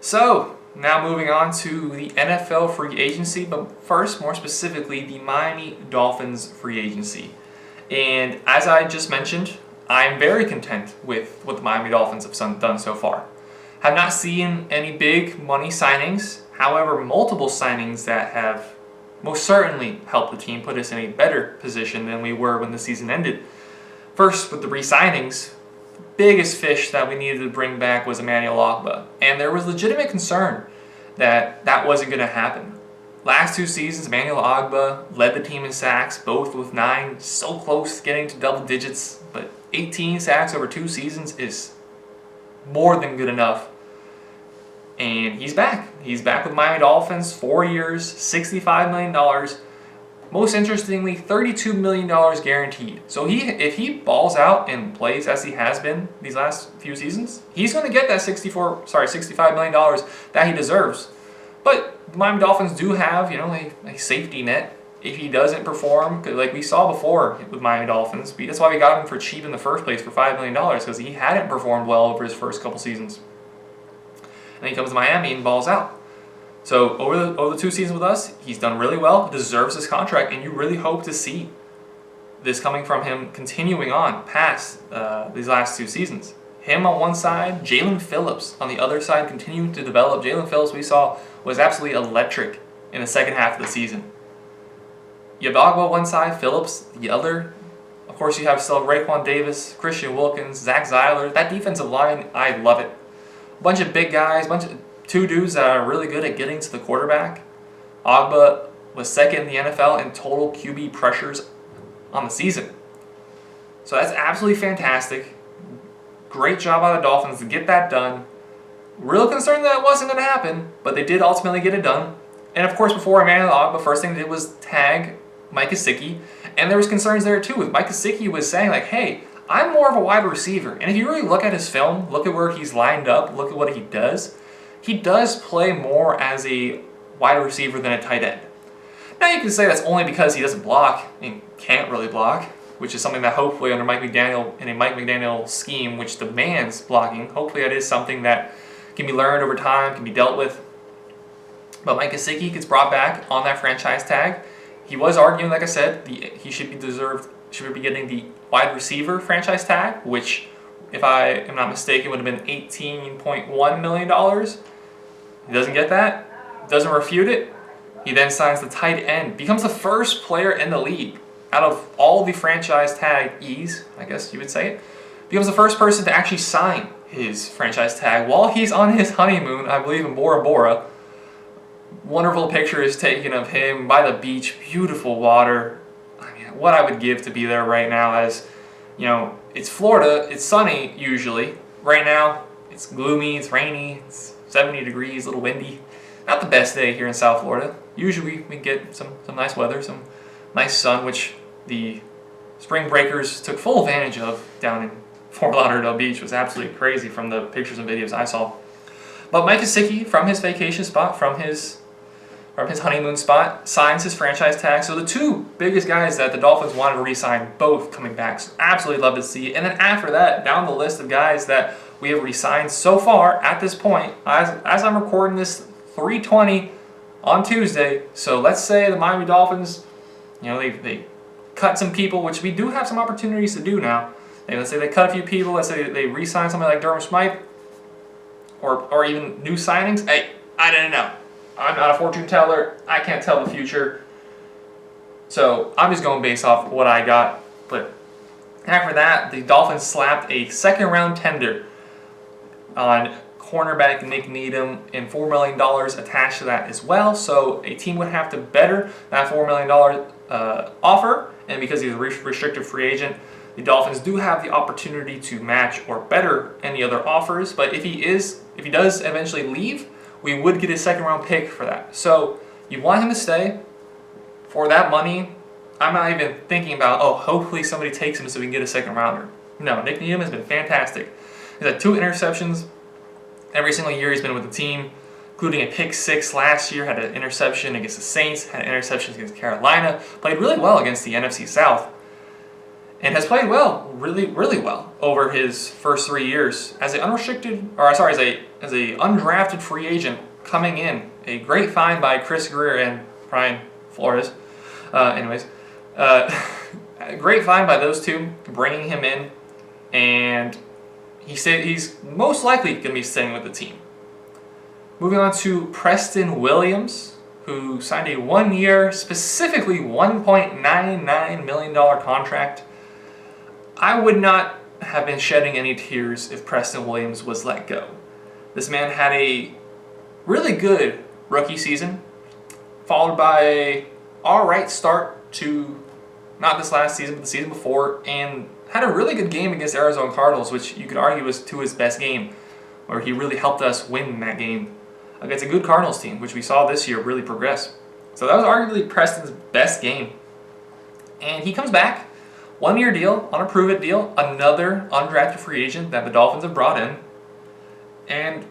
So, now moving on to the NFL free agency, but first, more specifically, the Miami Dolphins free agency. And as I just mentioned, I'm very content with what the Miami Dolphins have done so far. Have not seen any big money signings, however, multiple signings that have most certainly helped the team put us in a better position than we were when the season ended. First, with the re-signings, the biggest fish that we needed to bring back was Emmanuel Ogbah, and there was legitimate concern that that wasn't going to happen. Last two seasons, Emmanuel Ogbah led the team in sacks, both with 9, so close to getting to double digits, but 18 sacks over 2 seasons is more than good enough. And he's back. He's back with Miami Dolphins, 4 years, $65 million. Most interestingly, $32 million guaranteed. So if he balls out and plays as he has been these last few seasons, he's going to get that $65 million that he deserves. But the Miami Dolphins do have, a safety net if he doesn't perform, like we saw before with Miami Dolphins. That's why we got him for cheap in the first place for $5 million, because he hadn't performed well over his first couple seasons. And he comes to Miami and balls out. So over the 2 seasons with us, he's done really well, deserves his contract, and you really hope to see this coming from him continuing on past these last 2 seasons. Him on one side, Jalen Phillips on the other side, continuing to develop. Jalen Phillips, we saw, was absolutely electric in the second half of the season. You have Ogbah one side, Phillips the other. Of course, you have still Raekwon Davis, Christian Wilkins, Zach Zeiler. That defensive line, I love it. A bunch of big guys, two dudes that are really good at getting to the quarterback. Ogbah was second in the NFL in total QB pressures on the season. So that's absolutely fantastic. Great job by the Dolphins to get that done. Real concerned that it wasn't going to happen, but they did ultimately get it done. And of course, before Emmanuel Ogbah, first thing they did was tag Mike Gesicki. And there was concerns there too. With Mike Gesicki was saying like, hey, I'm more of a wide receiver. And if you really look at his film, look at where he's lined up, look at what he does play more as a wide receiver than a tight end. Now you can say that's only because he doesn't block and can't really block, which is something that hopefully under Mike McDaniel, in a Mike McDaniel scheme which demands blocking, hopefully that is something that can be learned over time, can be dealt with. But Mike Gesicki gets brought back on that franchise tag. He was arguing, like I said, he should be getting the wide receiver franchise tag, which, if I am not mistaken, would have been $18.1 million. He doesn't get that, doesn't refute it. He then signs the tight end, becomes the first player in the league out of all the franchise tagees, I guess you would say it, becomes the first person to actually sign his franchise tag while he's on his honeymoon, I believe, in Bora Bora. Wonderful picture is taken of him by the beach, beautiful water. I mean, what I would give to be there right now, as it's Florida, it's sunny usually. Right now, it's gloomy, it's rainy, it's 70 degrees, a little windy. Not the best day here in South Florida. Usually we get some nice weather, some nice sun, which the spring breakers took full advantage of down in Fort Lauderdale Beach. It was absolutely crazy from the pictures and videos I saw. But Mike Gesicki, from his vacation spot, from his honeymoon spot, signs his franchise tag. So the 2 biggest guys that the Dolphins wanted to re-sign, both coming back. So absolutely love to see. And then after that, down the list of guys that we have re-signed so far at this point, as I'm recording this, 3:20 on Tuesday. So let's say the Miami Dolphins, they cut some people, which we do have some opportunities to do now. Let's say they cut a few people. Let's say they re-sign somebody like Durham Smythe, or even new signings. Hey, I didn't know. I'm not a fortune teller. I can't tell the future. So I'm just going based off what I got. But after that, the Dolphins slapped a second-round tender on cornerback Nick Needham and $4 million attached to that as well. So a team would have to better that $4 million offer. And because he's a restricted free agent, the Dolphins do have the opportunity to match or better any other offers. But if he does eventually leave, we would get a second-round pick for that. So you want him to stay for that money. I'm not even thinking about, hopefully somebody takes him so we can get a second-rounder. No, Nick Needham has been fantastic. He's had 2 interceptions every single year he's been with the team, including a pick 6 last year, had an interception against the Saints, had an interception against Carolina, played really well against the NFC South. and has played well, really, really well over his first 3 years as an undrafted free agent coming in. A great find by Chris Greer and Brian Flores. A great find by those two, bringing him in, and he said he's most likely going to be staying with the team. Moving on to Preston Williams, who signed a 1-year, specifically $1.99 million contract. I would not have been shedding any tears if Preston Williams was let go. This man had a really good rookie season, followed by a alright start to not this last season, but the season before, and had a really good game against Arizona Cardinals, which you could argue was to his best game, where he really helped us win that game against a good Cardinals team, which we saw this year really progress. So that was arguably Preston's best game. And he comes back, 1-year deal, on a prove-it deal, another undrafted free agent that the Dolphins have brought in. And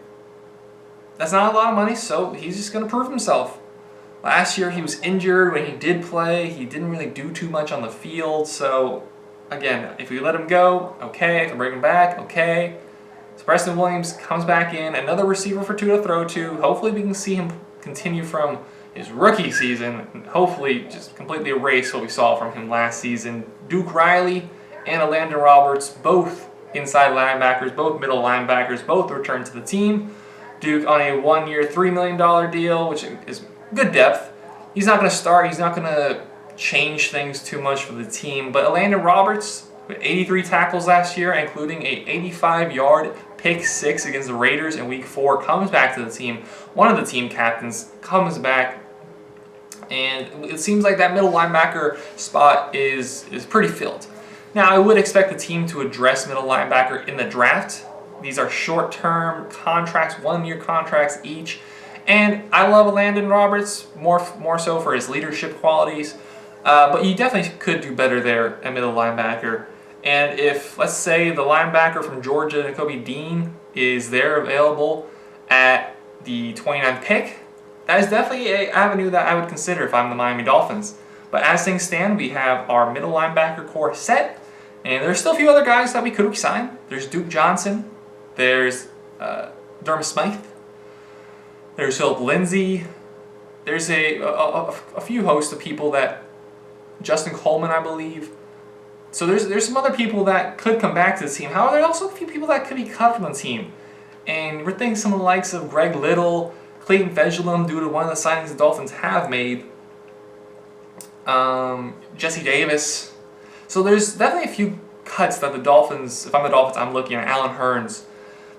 that's not a lot of money, so he's just going to prove himself. Last year he was injured. When he did play, he didn't really do too much on the field. So again, if we let him go, okay. If we bring him back, okay. So Preston Williams comes back in, another receiver for two to throw to. Hopefully we can see him continue from his rookie season and hopefully just completely erase what we saw from him last season. Duke Riley and Landon Roberts, both inside linebackers, both middle linebackers, both returned to the team. Duke on a 1-year, $3 million deal, which is good depth. He's not going to start. He's not going to change things too much for the team. But Landon Roberts, with 83 tackles last year, including a 85-yard pick six against the Raiders in Week 4, comes back to the team. One of the team captains comes back. And it seems like that middle linebacker spot is pretty filled. Now, I would expect the team to address middle linebacker in the draft. These are short-term contracts, 1-year contracts each. And I love Landon Roberts more so for his leadership qualities. But you definitely could do better there at middle linebacker. And if, let's say, the linebacker from Georgia, Nakobe Dean, is there available at the 29th pick, that is definitely an avenue that I would consider if I'm the Miami Dolphins. But as things stand, we have our middle linebacker core set. And there's still a few other guys that we could sign. There's Duke Johnson. There's Durham Smythe. There's Philip Lindsay. There's a few hosts of people that Justin Coleman, I believe. So there's some other people that could come back to the team. However, there's also a few people that could be cut from the team. And we're thinking some of the likes of Greg Little, Clayton Fejedelem, due to one of the signings the Dolphins have made. Jesse Davis. So there's definitely a few cuts that the Dolphins, if I'm the Dolphins, I'm looking at. Allen Hurns,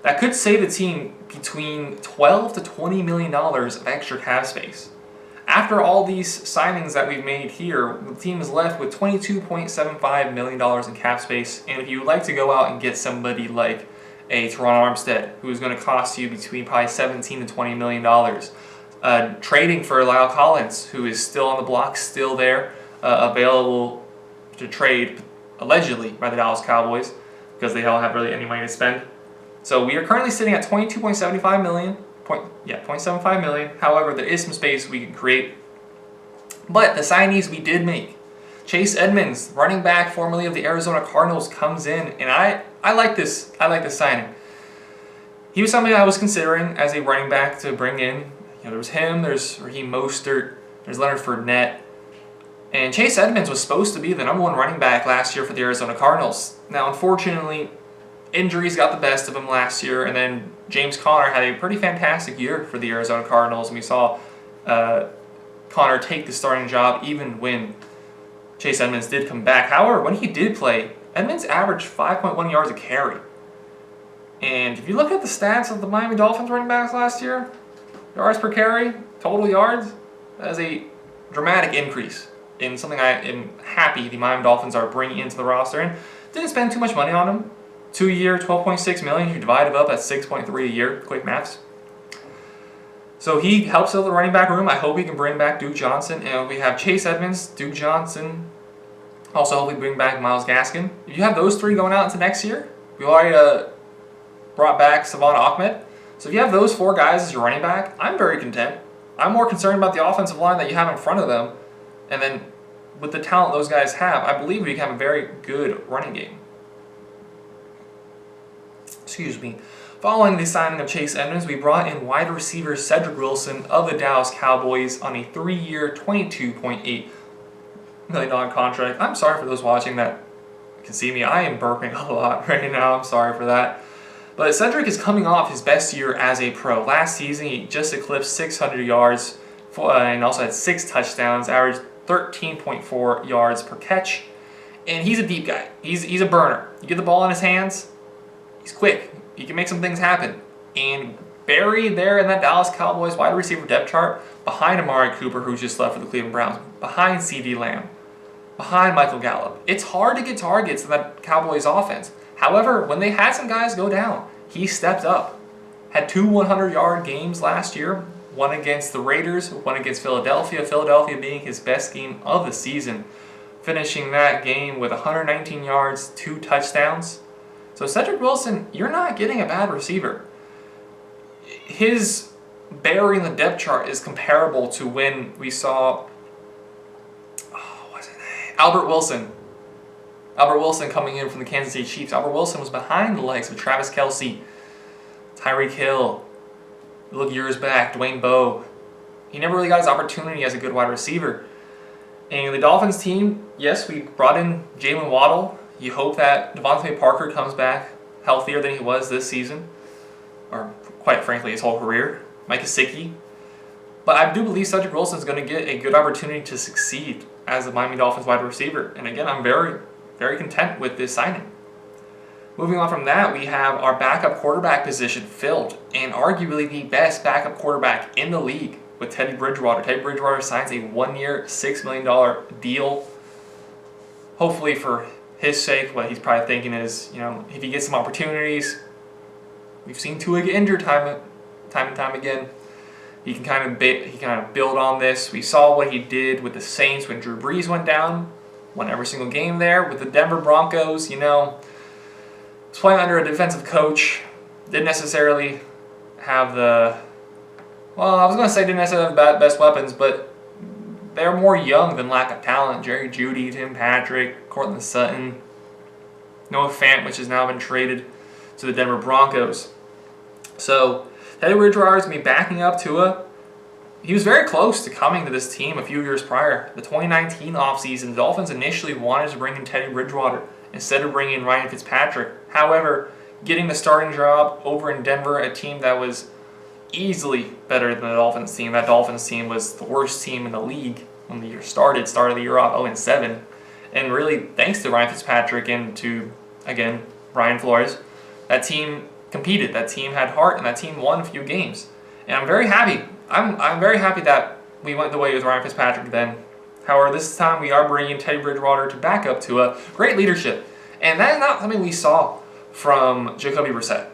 that could save the team between $12 to $20 million of extra cap space. After all these signings that we've made here, the team is left with $22.75 million in cap space. And if you would like to go out and get somebody like a Teron Armstead, who's going to cost you between probably $17 to $20 million, trading for Lyle Collins, who is still on the block, still there, available to trade, allegedly, by the Dallas Cowboys, because they don't have really any money to spend. So we are currently sitting at $22.75 million. $0.75 million. However, there is some space we can create. But the signees we did make. Chase Edmonds, running back formerly of the Arizona Cardinals, comes in, and I like this. I like this signing. He was somebody I was considering as a running back to bring in. There was him, there's Raheem Mostert, there's Leonard Fournette. And Chase Edmonds was supposed to be the number 1 running back last year for the Arizona Cardinals. Now, unfortunately, injuries got the best of him last year, and then James Conner had a pretty fantastic year for the Arizona Cardinals, and we saw Conner take the starting job even when Chase Edmonds did come back. However, when he did play, Edmonds averaged 5.1 yards a carry. And if you look at the stats of the Miami Dolphins running backs last year, yards per carry, total yards, that is a dramatic increase in something I am happy the Miami Dolphins are bringing into the roster. And didn't spend too much money on him. 2-year, $12.6 million. You divide it up, that's 6.3 a year. Quick maths. So he helps out the running back room. I hope he can bring back Duke Johnson. And we have Chase Edmonds, Duke Johnson. Also, hopefully bring back Myles Gaskin. If you have those 3 going out into next year, we already brought back Savon Ahmed. So if you have those 4 guys as your running back, I'm very content. I'm more concerned about the offensive line that you have in front of them. And then with the talent those guys have, I believe we can have a very good running game. Excuse me. Following the signing of Chase Edmonds, we brought in wide receiver Cedric Wilson of the Dallas Cowboys on a 3-year, $22.8 million contract. I'm sorry for those watching that can see me. I am burping a lot right now. I'm sorry for that. But Cedric is coming off his best year as a pro. Last season, he just eclipsed 600 yards and also had 6 touchdowns, averaged 13.4 yards per catch. And he's a deep guy. He's a burner. You get the ball in his hands, he's quick. He can make some things happen. And buried there in that Dallas Cowboys wide receiver depth chart, behind Amari Cooper, who just left for the Cleveland Browns, behind CeeDee Lamb, behind Michael Gallup. It's hard to get targets in that Cowboys offense. However, when they had some guys go down, he stepped up. Had 2 100-yard games last year, one against the Raiders, one against Philadelphia, Philadelphia being his best game of the season, finishing that game with 119 yards, 2 touchdowns. So Cedric Wilson, you're not getting a bad receiver. His burying the depth chart is comparable to when we saw, Albert Wilson. Albert Wilson coming in from the Kansas City Chiefs. Albert Wilson was behind the likes of Travis Kelce, Tyreek Hill, look years back, Dwayne Bowe. He never really got his opportunity as a good wide receiver. And the Dolphins team, yes, we brought in Jalen Waddle. You hope that Devontae Parker comes back healthier than he was this season, or quite frankly, his whole career. Mike Gesicki. But I do believe Cedric Wilson is going to get a good opportunity to succeed as the Miami Dolphins wide receiver. And again, I'm very, very content with this signing. Moving on from that, we have our backup quarterback position filled, and arguably the best backup quarterback in the league with Teddy Bridgewater. Teddy Bridgewater signs a 1-year, $6 million deal. Hopefully for his sake, what he's probably thinking is, if he gets some opportunities, we've seen Tua get injured time and time again. He can kind of build on this. We saw what he did with the Saints when Drew Brees went down, won every single game there. With the Denver Broncos, was playing under a defensive coach, didn't necessarily have didn't necessarily have the best weapons, but they're more young than lack of talent. Jerry Jeudy, Tim Patrick, Cortland Sutton, Noah Fant, which has now been traded to the Denver Broncos. So Teddy Bridgewater is going to be backing up Tua. He was very close to coming to this team a few years prior. The 2019 offseason, the Dolphins initially wanted to bring in Teddy Bridgewater instead of bringing in Ryan Fitzpatrick. However, getting the starting job over in Denver, a team that was easily better than the Dolphins team. That Dolphins team was the worst team in the league when the year started the year off 0-7. And really, thanks to Ryan Fitzpatrick and to, again, Brian Flores, that team competed. That team had heart, and that team won a few games. And I'm very happy. I'm very happy that we went the way with Ryan Fitzpatrick then. However, this time we are bringing Teddy Bridgewater to back up to a great leadership. And that is not something we saw from Jacoby Brissett.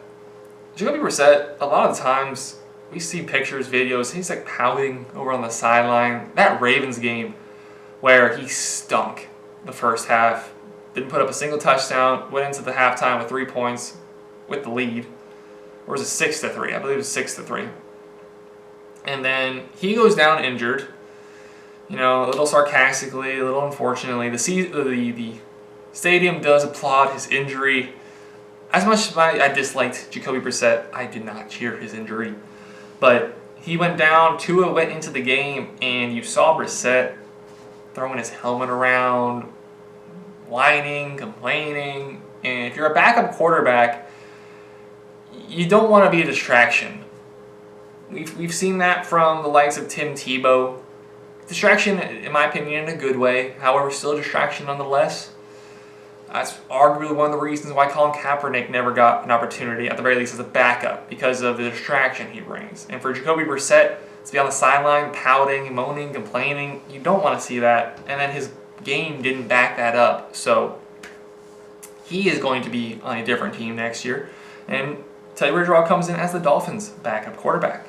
Jacoby Brissett, a lot of the times, we see pictures, videos, he's like pouting over on the sideline. That Ravens game where he stunk the first half, didn't put up a single touchdown, went into the halftime with 3 points with the lead. Or was it 6-3? I believe it was 6-3. And then he goes down injured, a little sarcastically, a little unfortunately. The stadium does applaud his injury. As much as I disliked Jacoby Brissett, I did not cheer his injury. But he went down, Tua went into the game, and you saw Brissett throwing his helmet around, whining, complaining. And if you're a backup quarterback, you don't want to be a distraction. We've seen that from the likes of Tim Tebow. Distraction, in my opinion, in a good way. However, still a distraction nonetheless. That's arguably one of the reasons why Colin Kaepernick never got an opportunity, at the very least as a backup, because of the distraction he brings. And for Jacoby Brissett to be on the sideline pouting, moaning, complaining, you don't want to see that. And then his game didn't back that up. So he is going to be on a different team next year. And Teddy Bridgewater comes in as the Dolphins' backup quarterback.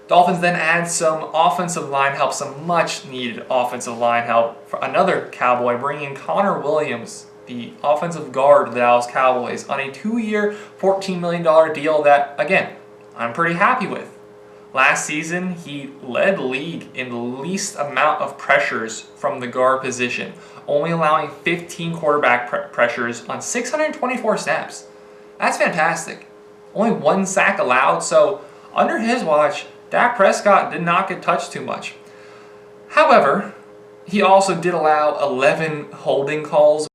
Dolphins then add some offensive line help, some much-needed offensive line help for another Cowboy, bringing Connor Williams, the offensive guard of the Dallas Cowboys, on a 2-year, $14 million deal that, again, I'm pretty happy with. Last season, he led the league in the least amount of pressures from the guard position, only allowing 15 quarterback pressures on 624 snaps. That's fantastic. Only 1 sack allowed, so under his watch, Dak Prescott did not get touched too much. However, he also did allow 11 holding calls